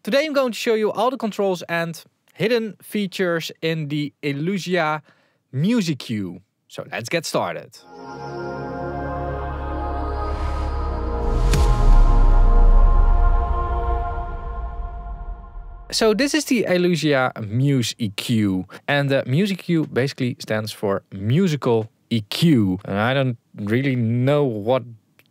Today I'm going to show you all the controls and hidden features in the Elysia Museq. So let's get started. So this is the Elysia Museq, and the Museq basically stands for musical EQ. And I don't really know what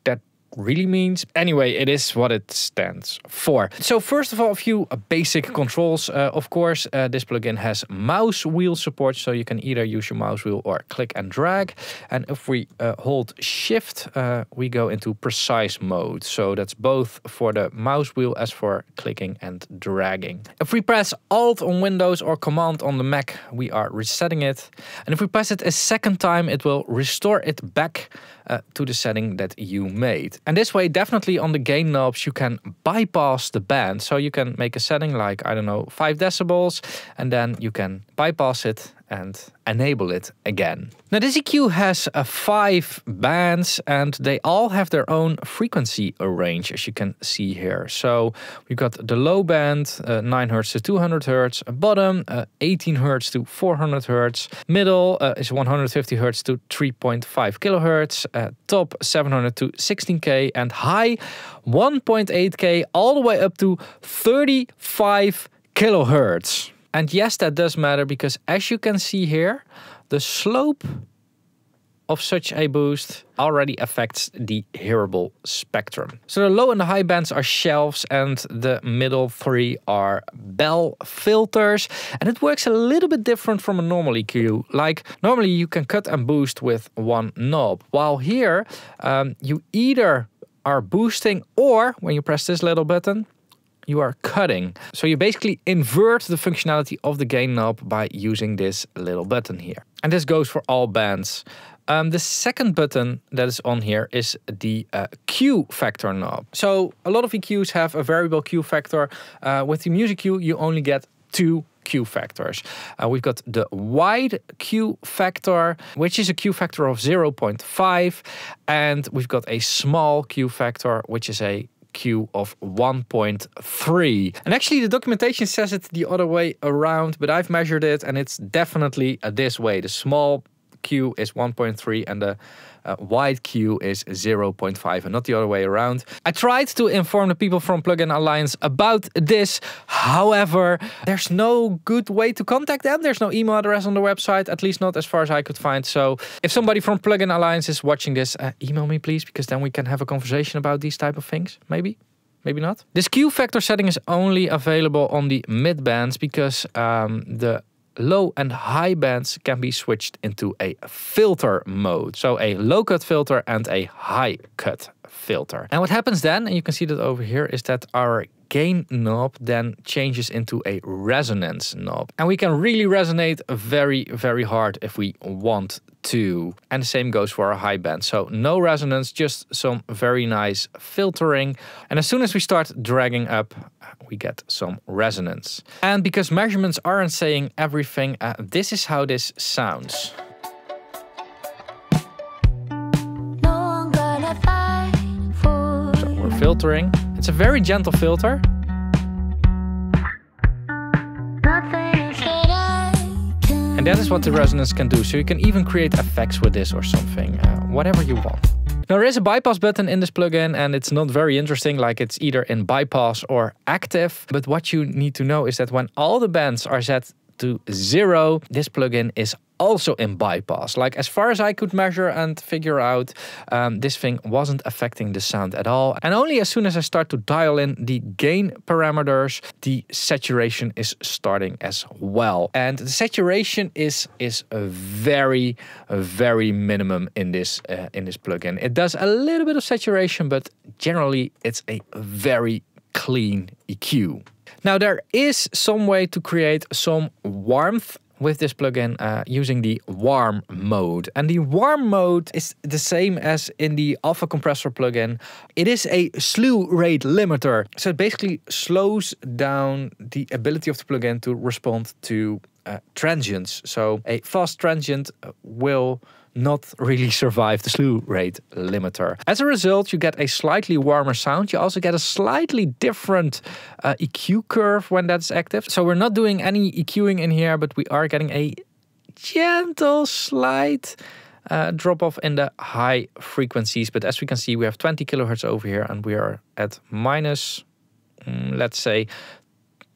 that really means. Anyway, it is what it stands for. So first of all, a few basic controls. Of course, this plugin has mouse wheel support, so you can either use your mouse wheel or click and drag. And if we hold shift, we go into precise mode. So that's both for the mouse wheel as for clicking and dragging. If we press Alt on Windows or Command on the Mac, we are resetting it. And if we press it a second time, it will restore it back to the setting that you made. And this way, definitely on the gain knobs, you can bypass the band. So you can make a setting like, I don't know, 5 decibels, and then you can bypass it and enable it again. Now this EQ has 5 bands and they all have their own frequency range, as you can see here. So we've got the low band, 9 Hz to 200 Hz, bottom 18 Hz to 400 Hz, middle is 150 Hz to 3.5 kHz, top 700 to 16K, and high 1.8K all the way up to 35 kHz. And yes, that does matter because as you can see here, the slope of such a boost already affects the hearable spectrum. So the low and the high bands are shelves and the middle 3 are bell filters. And it works a little bit different from a normal EQ. Like normally you can cut and boost with one knob, while here you either are boosting or when you press this little button, you are cutting. So you basically invert the functionality of the gain knob by using this little button here. And this goes for all bands. The second button that is on here is the Q factor knob. So a lot of EQs have a variable Q factor. With the Museq, you only get 2 Q factors. We've got the wide Q factor, which is a Q factor of 0.5. And we've got a small Q factor, which is a Q of 1.3. And actually the documentation says it the other way around, but I've measured it and it's definitely this way. The small Q is 1.3 and the wide Q is 0.5 and not the other way around. I tried to inform the people from Plugin Alliance about this. However, there's no good way to contact them. There's no email address on the website, at least not as far as I could find. So if somebody from Plugin Alliance is watching this, email me please, because then we can have a conversation about these type of things. Maybe not. This Q factor setting is only available on the mid bands because the low and high bands can be switched into a filter mode. So a low cut filter and a high cut filter. And what happens then, and you can see that over here, is that our gain knob then changes into a resonance knob. And we can really resonate very, very hard if we want to. And the same goes for our high band. So no resonance, just some very nice filtering. And as soon as we start dragging up, we get some resonance. And because measurements aren't saying everything, this is how this sounds. So we're filtering. It's a very gentle filter. And that is what the resonance can do. So you can even create effects with this or something, whatever you want. Now there is a bypass button in this plugin and it's not very interesting, like it's either in bypass or active. But what you need to know is that when all the bands are set to 0, this plugin is also in bypass. Like as far as I could measure and figure out, this thing wasn't affecting the sound at all. And only as soon as I start to dial in the gain parameters, the saturation is starting as well. And the saturation is a very minimum in this plugin. It does a little bit of saturation, but generally it's a very clean EQ. Now there is some way to create some warmth with this plugin using the warm mode. And the warm mode is the same as in the Alpha Compressor plugin. It is a slew rate limiter. So it basically slows down the ability of the plugin to respond to transients. So a fast transient will not really survive the slew rate limiter. As a result, you get a slightly warmer sound. You also get a slightly different EQ curve when that's active. So we're not doing any EQing in here, but we are getting a gentle slight drop off in the high frequencies. But as we can see, we have 20 kilohertz over here and we are at minus, let's say,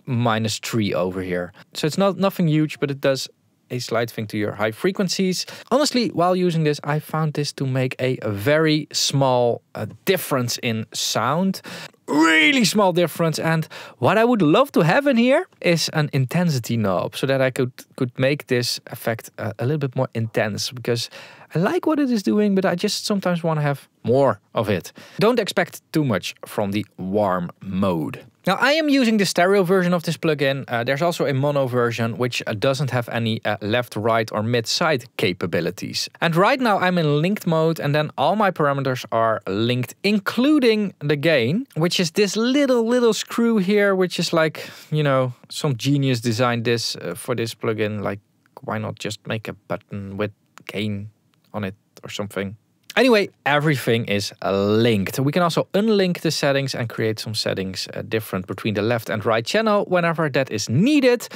-3 over here. So it's nothing huge, but it does a slight thing to your high frequencies. Honestly, while using this, I found this to make a very small difference in sound. Really small difference. And what I would love to have in here is an intensity knob so that I could make this effect a little bit more intense, because I like what it is doing, but I just sometimes want to have more of it. Don't expect too much from the warm mode. Now, I am using the stereo version of this plugin. There's also a mono version, which doesn't have any left, right, or mid-side capabilities. And right now I'm in linked mode, and then all my parameters are linked, including the gain, which is this little screw here, which is like, you know, some genius designed this for this plugin. Like, why not just make a button with gain on it or something? Anyway, everything is linked. We can also unlink the settings and create some settings different between the left and right channel whenever that is needed.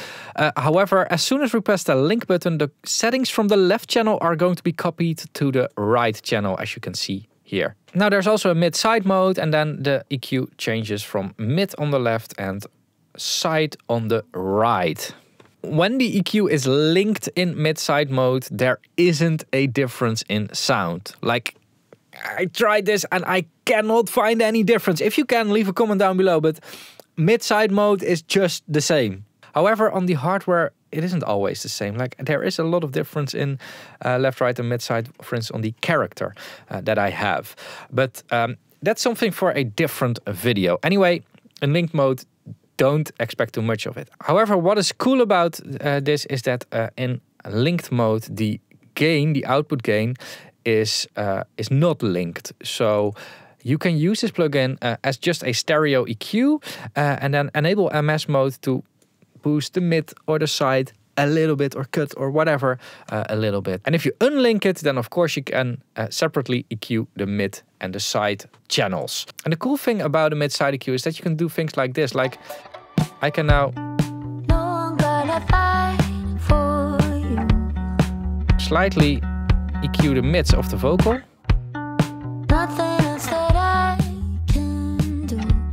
However, as soon as we press the link button, the settings from the left channel are going to be copied to the right channel, as you can see here. Now there's also a mid-side mode, and then the EQ changes from mid on the left and side on the right. When the EQ is linked in mid-side mode, there isn't a difference in sound. Like, I tried this and I cannot find any difference. If you can, leave a comment down below, but mid-side mode is just the same. However, on the hardware, it isn't always the same. Like, there is a lot of difference in left, right, and mid-side, for instance, on the character that I have. But that's something for a different video. Anyway, in linked mode, don't expect too much of it. However, what is cool about this is that in linked mode, the gain, the output gain, is not linked. So you can use this plugin as just a stereo EQ and then enable MS mode to boost the mid or the side a little bit, or cut or whatever a little bit. And if you unlink it, then of course you can separately EQ the mid and the side channels. And the cool thing about the mid-side EQ is that you can do things like this. Like, I can now slightly EQ the mids of the vocal.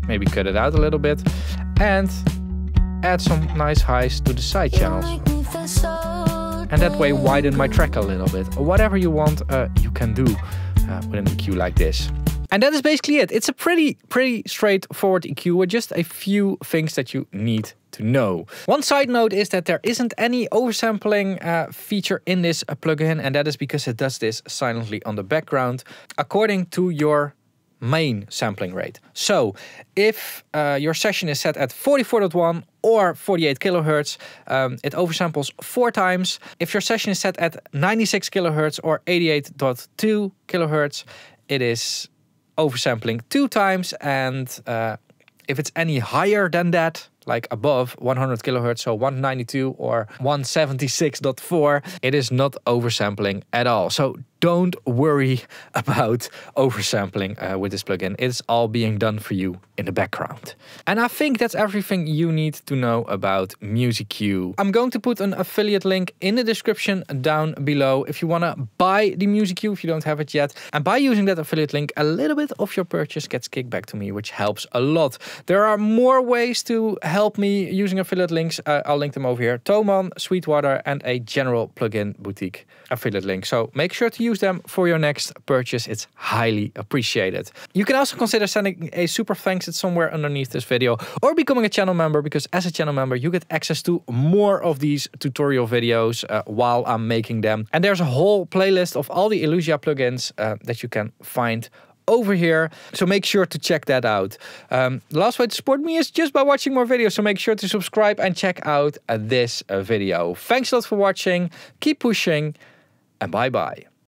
Maybe cut it out a little bit. And add some nice highs to the side channels. And that way widen my track a little bit. Or whatever you want, you can do with an EQ like this. And that is basically it. It's a pretty straightforward EQ with just a few things that you need to know. One side note is that there isn't any oversampling feature in this plugin, and that is because it does this silently on the background according to your main sampling rate. So if your session is set at 44.1 or 48 kilohertz, it oversamples 4 times. If your session is set at 96 kilohertz or 88.2 kilohertz, it is oversampling 2 times. And if it's any higher than that, like above 100 kilohertz, so 192 or 176.4, it is not oversampling at all. So don't worry about oversampling with this plugin. It's all being done for you in the background. And I think that's everything you need to know about Museq. I'm going to put an affiliate link in the description down below if you want to buy the Museq if you don't have it yet. And by using that affiliate link, a little bit of your purchase gets kicked back to me, which helps a lot. There are more ways to help me using affiliate links. I'll link them over here. Thomann, Sweetwater, and a general plugin boutique affiliate link. So make sure to use them for your next purchase. It's highly appreciated. You can also consider sending a super thanks. It's somewhere underneath this video, or becoming a channel member, because as a channel member you get access to more of these tutorial videos while I'm making them. And there's a whole playlist of all the Elysia plugins that you can find over here, so make sure to check that out. The last way to support me is just by watching more videos, so make sure to subscribe and check out this video. Thanks a lot for watching, keep pushing, and bye bye.